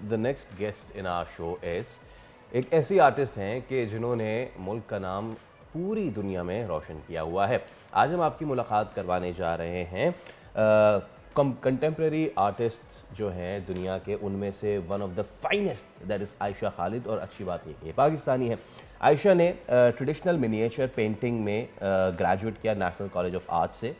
the next guest in our show is ایک ایسی artist ہیں کہ جنہوں نے ملک کا نام پوری دنیا میں روشن کیا ہوا ہے. آج ہم آپ کی ملاقات کروانے جا رہے ہیں کنٹمپریری آرٹسٹس جو ہیں دنیا کے, ان میں سے one of the finest that is Ayesha Khalid. اور اچھی بات یہ پاکستانی ہے. عائشہ نے ٹریڈیشنل منیچر پینٹنگ میں گریجویٹ کیا نیشنل کالج آف آرٹ سے,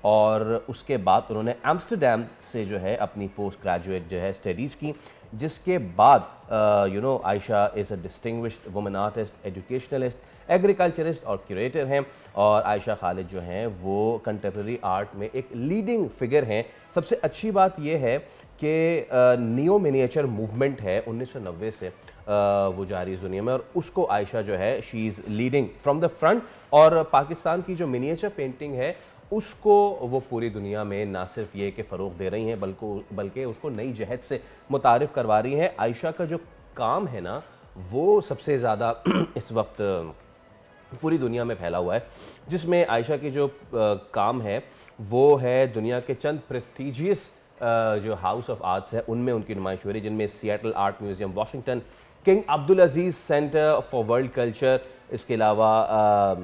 اور اس کے بعد انہوں نے ایمسٹرڈیم سے جو ہے اپنی پوسٹ گریجویٹ جو ہے اسٹڈیز کی, جس کے بعد عائشہ از اے distinguished women artist, educationalist, agriculturist اور کیوریٹر ہیں. اور عائشہ خالد جو ہیں وہ کنٹمپریری آرٹ میں ایک لیڈنگ فگر ہیں. سب سے اچھی بات یہ ہے کہ نیو منیچر موومنٹ ہے 1990 سے وہ جاری اس دنیا میں, اور اس کو عائشہ جو ہے she is leading from the front. اور پاکستان کی جو منیچر پینٹنگ ہے اس کو وہ پوری دنیا میں نہ صرف یہ کہ فروغ دے رہی ہیں بلکہ اس کو نئی جہت سے متعارف کروا رہی ہیں. عائشہ کا جو کام ہے نا وہ سب سے زیادہ اس وقت پوری دنیا میں پھیلا ہوا ہے, جس میں عائشہ کی جو کام ہے وہ ہے دنیا کے چند پریسٹیجیس جو ہاؤس آف آرٹس ہے ان میں ان کی نمائش ہو رہی ہے, جن میں Seattle art museum Washington, king Abdulaziz centre for world culture, اس کے علاوہ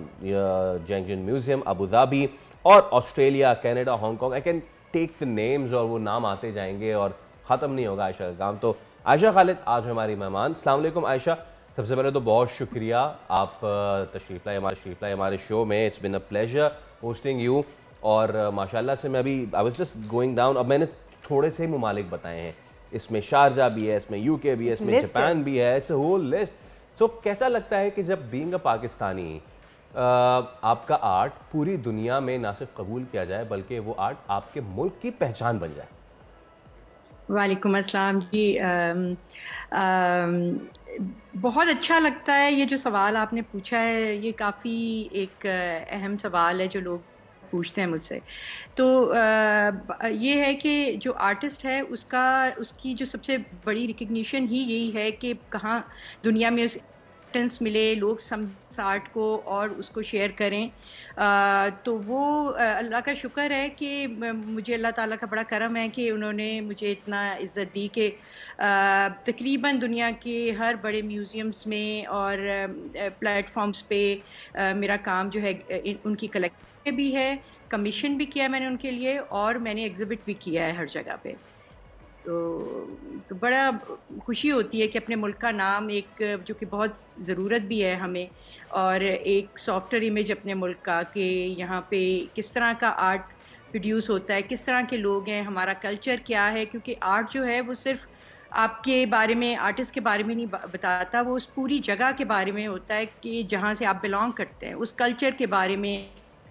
جینجن میوزیم ابو ظہبی, اور Australia, Canada, Hong Kong. I can take the names اور وہ نام آتے جائیں گے اور ختم نہیں ہوگا عائشہ کا کام. تو عائشہ خالد آج ہماری مہمان. السلام علیکم عائشہ. سب سے پہلے تو بہت شکریہ آپ تشریف لائے ہمارے شو میں. It's been a pleasure hosting you. اور ماشاءاللہ سے میں ابھی I was just going down, اب میں نے تھوڑے سے ممالک بتائے ہیں, اس میں شارجہ بھی ہے, اس میں یو کے بھی ہے, اس میں جاپان بھی ہے, اٹس اے ہول لسٹ. سو کیسا لگتا ہے کہ جب بینگ اے پاکستانی آپ کا آرٹ پوری دنیا میں نہ صرف قبول کیا جائے بلکہ وہ آرٹ آپ کے ملک کی پہچان بن جائے؟ وعلیکم السلام جی. بہت اچھا لگتا ہے یہ جو سوال آپ نے پوچھا ہے. یہ کافی ایک اہم سوال ہے جو لوگ پوچھتے ہیں مجھ سے. تو یہ ہے کہ جو آرٹسٹ ہے اس کی جو سب سے بڑی ریکگنیشن ہی یہی ہے کہ کہاں دنیا میں اس ملے, لوگ سمجھ آرٹ کو اور اس کو شیئر کریں. تو وہ اللہ کا شکر ہے کہ مجھے اللہ تعالیٰ کا بڑا کرم ہے کہ انہوں نے مجھے اتنا عزت دی کہ تقریباً دنیا کے ہر بڑے میوزیمز میں اور پلیٹ فارمز پہ میرا کام جو ہے ان کی کلیکشن بھی ہے, کمیشن بھی کیا ہے میں نے ان کے لیے, اور میں نے ایگزیبٹ بھی کیا ہے ہر جگہ پہ. تو بڑا خوشی ہوتی ہے کہ اپنے ملک کا نام ایک جو کہ بہت ضرورت بھی ہے ہمیں, اور ایک سافٹر امیج اپنے ملک کا کہ یہاں پہ کس طرح کا آرٹ پروڈیوس ہوتا ہے, کس طرح کے لوگ ہیں, ہمارا کلچر کیا ہے. کیونکہ آرٹ جو ہے وہ صرف آپ کے بارے میں, آرٹسٹ کے بارے میں نہیں بتاتا, وہ اس پوری جگہ کے بارے میں ہوتا ہے کہ جہاں سے آپ بلانگ کرتے ہیں, اس کلچر کے بارے میں,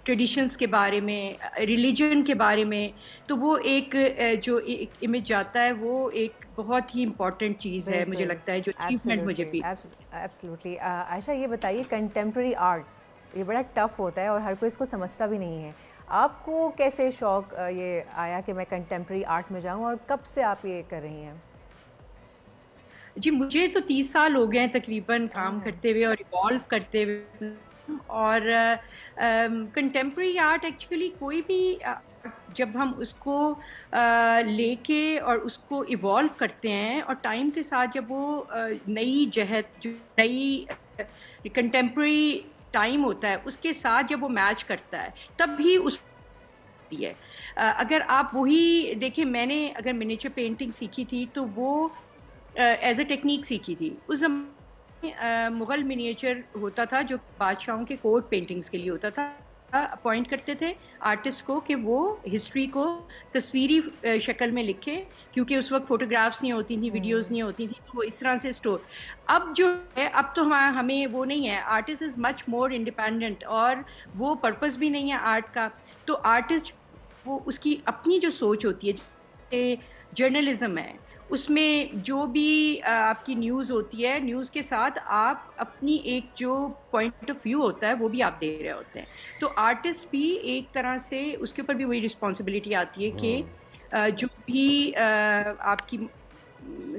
ٹریڈیشنز کے بارے میں, ریلیجن کے بارے میں. تو وہ ایک جو ایک امیج جاتا ہے وہ ایک بہت ہی امپورٹنٹ چیز ہے مجھے لگتا ہے, جو اچیومنٹ مجھے بھی. ایبسلیوٹلی. عائشہ یہ بتائیے کنٹمپریری آرٹ یہ بڑا ٹف ہوتا ہے اور ہر کوئی اس کو سمجھتا بھی نہیں ہے. آپ کو کیسے شوق یہ آیا کہ میں کنٹمپریری آرٹ میں جاؤں, اور کب سے آپ یہ کر رہی ہیں؟ جی مجھے تو 30 سال ہو گئے ہیں تقریباً کام کرتے ہوئے اور ایوالو کرتے ہوئے. اور کنٹمپریری آرٹ ایکچولی کوئی بھی جب ہم اس کو لے کے اور اس کو ایوالو کرتے ہیں اور ٹائم کے ساتھ جب وہ نئی جہت, جو نئی کنٹمپریری ٹائم ہوتا ہے اس کے ساتھ جب وہ میچ کرتا ہے تب بھی اس ہے. اگر آپ وہی دیکھیں, میں نے اگر منیچر پینٹنگ سیکھی تھی تو وہ ایز اے ٹیکنیک سیکھی تھی. اس زمانے مغل منیچر ہوتا تھا جو بادشاہوں کے کورٹ پینٹنگز کے لیے ہوتا تھا, اپوائنٹ کرتے تھے آرٹسٹ کو کہ وہ ہسٹری کو تصویری شکل میں لکھے, کیونکہ اس وقت فوٹوگرافس نہیں ہوتی تھیں, ویڈیوز نہیں ہوتی تھیں, تو وہ اس طرح سے اسٹور. اب جو ہے اب تو ہمیں وہ نہیں ہے, artist is much more independent, اور وہ پرپز بھی نہیں ہے آرٹ کا. تو آرٹسٹ وہ اس کی اپنی جو سوچ ہوتی ہے, جیسے جرنلزم ہے, اس میں جو بھی آپ کی نیوز ہوتی ہے, نیوز کے ساتھ آپ اپنی ایک جو پوائنٹ آف ویو ہوتا ہے وہ بھی آپ دے رہے ہوتے ہیں. تو آرٹسٹ بھی ایک طرح سے اس کے اوپر بھی وہی رسپانسبلٹی آتی ہے کہ جو بھی آپ کی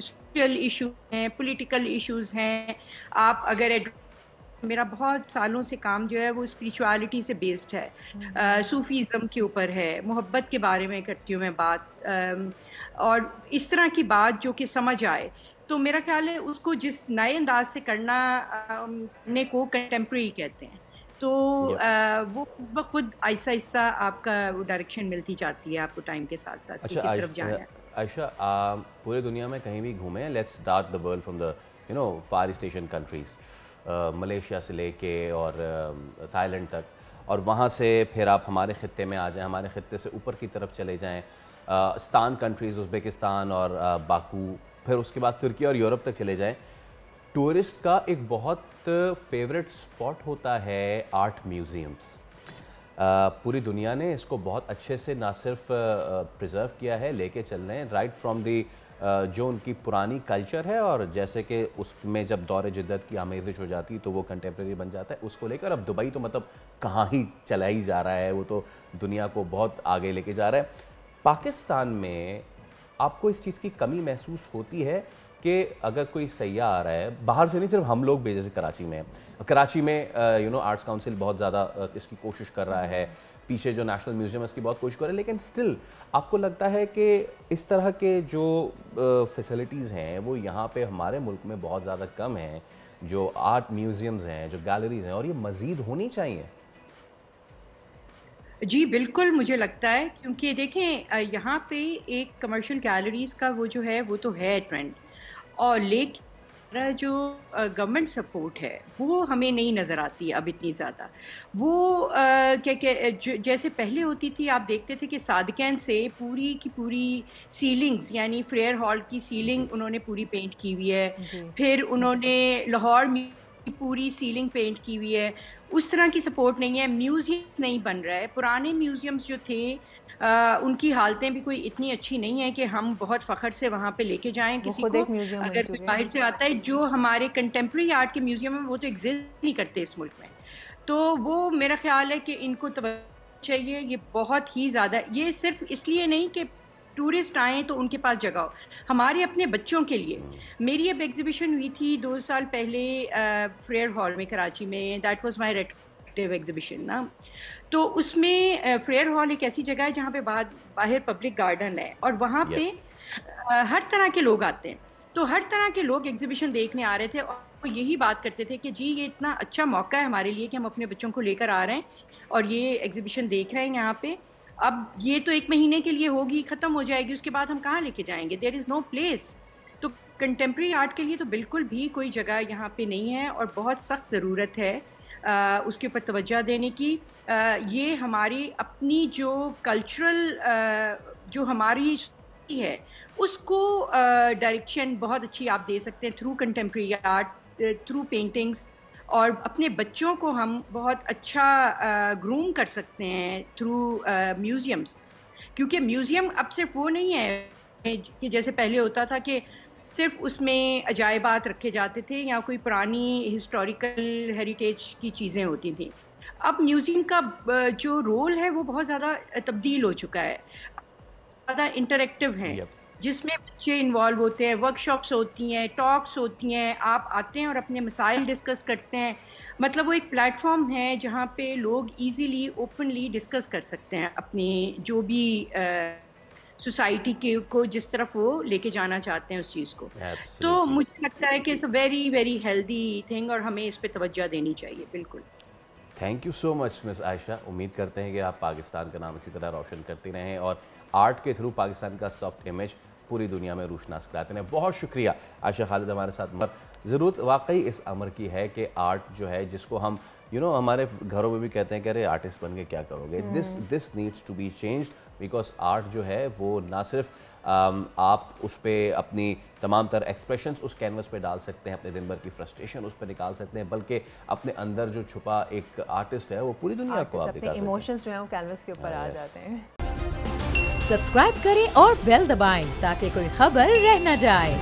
سوشل ایشوز ہیں, پولیٹیکل ایشوز ہیں, آپ اگر میرا بہت سالوں سے کام جو ہے وہ اسپریچوالٹی سے بیسڈ ہے, صوفیزم کے اوپر ہے, محبت کے بارے میں کرتی ہوں میں بات, اور اس طرح کی بات جو کہ سمجھ آئے. تو میرا خیال ہے اس کو جس نئے انداز سے کرنا نے کو کنٹمپریری کہتے ہیں. تو وہ خود آہستہ آہستہ آپ کا وہ ڈائریکشن ملتی جاتی ہے آپ کو ٹائم کے ساتھ ساتھ کس طرف جانا ہے. عائشہ پورے دنیا میں کہیں بھی گھومیں, let's start the world from the Far East Asian countries, Malaysia سے لے کے اور تھائی لینڈ تک, اور وہاں سے پھر آپ ہمارے خطے میں آ جائیں, ہمارے خطے سے اوپر کی طرف چلے جائیں, استان کنٹریز, ازبیکستان اور باکو, پھر اس کے بعد ترکی اور یورپ تک چلے جائیں. ٹورسٹ کا ایک بہت فیوریٹ اسپاٹ ہوتا ہے آرٹ میوزیمس. پوری دنیا نے اس کو بہت اچھے سے نہ صرف پریزرو کیا ہے, لے کے چل رہے ہیں رائٹ فرام دی جو ان کی پرانی کلچر ہے, اور جیسے کہ اس میں جب دور جدت کی آمیزش ہو جاتی تو وہ کنٹمپریری بن جاتا ہے, اس کو لے کر اب دبئی تو مطلب کہاں ہی چلا ہی جا رہا ہے, وہ تو دنیا کو بہت آگے لے کے جا رہا ہے. پاکستان میں آپ کو اس چیز کی کمی محسوس ہوتی ہے کہ اگر کوئی سیاح آ رہا ہے باہر سے, نہیں صرف ہم لوگ بھی, جیسے کراچی میں آرٹس کاؤنسل بہت زیادہ اس کی کوشش کر رہا ہے, پیچھے جو نیشنل میوزیم اس کی بہت کوشش کر رہا ہے, لیکن سٹل آپ کو لگتا ہے کہ اس طرح کے جو فیسلٹیز ہیں وہ یہاں پہ ہمارے ملک میں بہت زیادہ کم ہیں, جو آرٹ میوزیمز ہیں, جو گیلریز ہیں, اور یہ مزید ہونی چاہیے. جی بالکل مجھے لگتا ہے, کیونکہ دیکھیں یہاں پہ ایک کمرشل گیلریز کا وہ جو ہے وہ تو ہے ٹرینڈ, اور لیکن جو گورنمنٹ سپورٹ ہے وہ ہمیں نہیں نظر آتی اب اتنی زیادہ. وہ جیسے پہلے ہوتی تھی, آپ دیکھتے تھے کہ صادقین سے پوری کی پوری سیلنگز, یعنی فریئر ہال کی سیلنگ انہوں نے پوری پینٹ کی ہوئی ہے, پھر انہوں نے لاہور میں پوری سیلنگ پینٹ کی ہوئی ہے. اس طرح کی سپورٹ نہیں ہے, میوزیم نہیں بن رہا ہے. پرانے میوزیمز جو تھے ان کی حالتیں بھی کوئی اتنی اچھی نہیں ہیں کہ ہم بہت فخر سے وہاں پہ لے کے جائیں کسی کو. اگر کوئی باہر سے آتا ہے, جو ہمارے کنٹمپریری آرٹ کے میوزیم ہیں وہ تو ایگزسٹ نہیں کرتے اس ملک میں, تو وہ میرا خیال ہے کہ ان کو توجہ چاہیے. یہ بہت ہی زیادہ, یہ صرف اس لیے نہیں کہ ٹورسٹ آئیں تو ان کے پاس جگہ ہو, ہمارے اپنے بچوں کے لیے. میری اب ایگزیبیشن ہوئی تھی 2 سال پہلے فریئر ہال میں کراچی میں, دیٹ واز مائی ریٹروسپیکٹیو ایگزیبیشن نا. تو اس میں فریئر ہال ایک ایسی جگہ ہے جہاں پہ باہر پبلک گارڈن ہے, اور وہاں پہ ہر طرح کے لوگ آتے ہیں. تو ہر طرح کے لوگ ایگزیبیشن دیکھنے آ رہے تھے, اور وہ یہی بات کرتے تھے کہ جی یہ اتنا اچھا موقع ہے ہمارے لیے کہ ہم اپنے بچوں کو لے کر آ رہے ہیں اور یہ ایگزیبیشن دیکھ رہے ہیں یہاں پہ. اب یہ تو 1 مہینے کے لیے ہوگی, ختم ہو جائے گی, اس کے بعد ہم کہاں لے کے جائیں گے؟ دیر از نو پلیس. تو کنٹمپریری آرٹ کے لیے تو بالکل بھی کوئی جگہ یہاں پہ نہیں ہے, اور بہت سخت ضرورت ہے اس کے اوپر توجہ دینے کی. یہ ہماری اپنی جو کلچرل جو ہماری ہے اس کو ڈائریکشن بہت اچھی آپ دے سکتے ہیں through contemporary art, through paintings, اور اپنے بچوں کو ہم بہت اچھا گروم کر سکتے ہیں تھرو میوزیمس. کیونکہ میوزیم اب صرف وہ نہیں ہے کہ جیسے پہلے ہوتا تھا کہ صرف اس میں عجائبات رکھے جاتے تھے یا کوئی پرانی ہسٹوریکل ہیریٹیج کی چیزیں ہوتی تھیں. اب میوزیم کا جو رول ہے وہ بہت زیادہ تبدیل ہو چکا ہے, زیادہ انٹریکٹیو ہیں, جس میں بچے انوالو ہوتے ہیں, ورک شاپس ہوتی ہیں, ٹاکس ہوتی ہیں, آپ آتے ہیں اور اپنے مسائل ڈسکس کرتے ہیں. مطلب وہ ایک پلیٹ فارم ہے جہاں پہ لوگ ایزیلی اوپنلی ڈسکس کر سکتے ہیں اپنی جو بھی سوسائٹی کے کو جس طرف وہ لے کے جانا چاہتے ہیں اس چیز کو. تو مجھے لگتا ہے کہ it's a very very healthy thing, اور ہمیں اس پہ توجہ دینی چاہیے. بالکل. Thank you so much Miss Ayesha. امید کرتے ہیں کہ آپ پاکستان کا نام اسی طرح روشن کرتی رہیں اور آرٹ کے تھرو پاکستان کا سافٹ امیج پوری دنیا میں روشناس کراتے ہیں. بہت شکریہ عائشہ خالد ہمارے ساتھ. ضرورت واقعی اس امر کی ہے کہ آرٹ جو ہے جس کو ہم ہمارے گھروں میں بھی کہتے ہیں کہ ارے آرٹسٹ بن کے کیا کرو گے, this needs to be changed, because art جو ہے وہ نہ صرف آپ اس پہ اپنی تمام تر ایکسپریشنز اس کینوس پہ ڈال سکتے ہیں, اپنے دن بھر کی فرسٹریشن اس پہ نکال سکتے ہیں, بلکہ اپنے اندر جو چھپا ایک آرٹسٹ ہے وہ پوری دنیا کو آپ دکھا سکتے ہیں. ایموشنز جو ہیں وہ کینوس کے اوپر آ جاتے ہیں. سبسکرائب کریں اور بیل دبائیں تاکہ کوئی خبر رہ نہ جائے.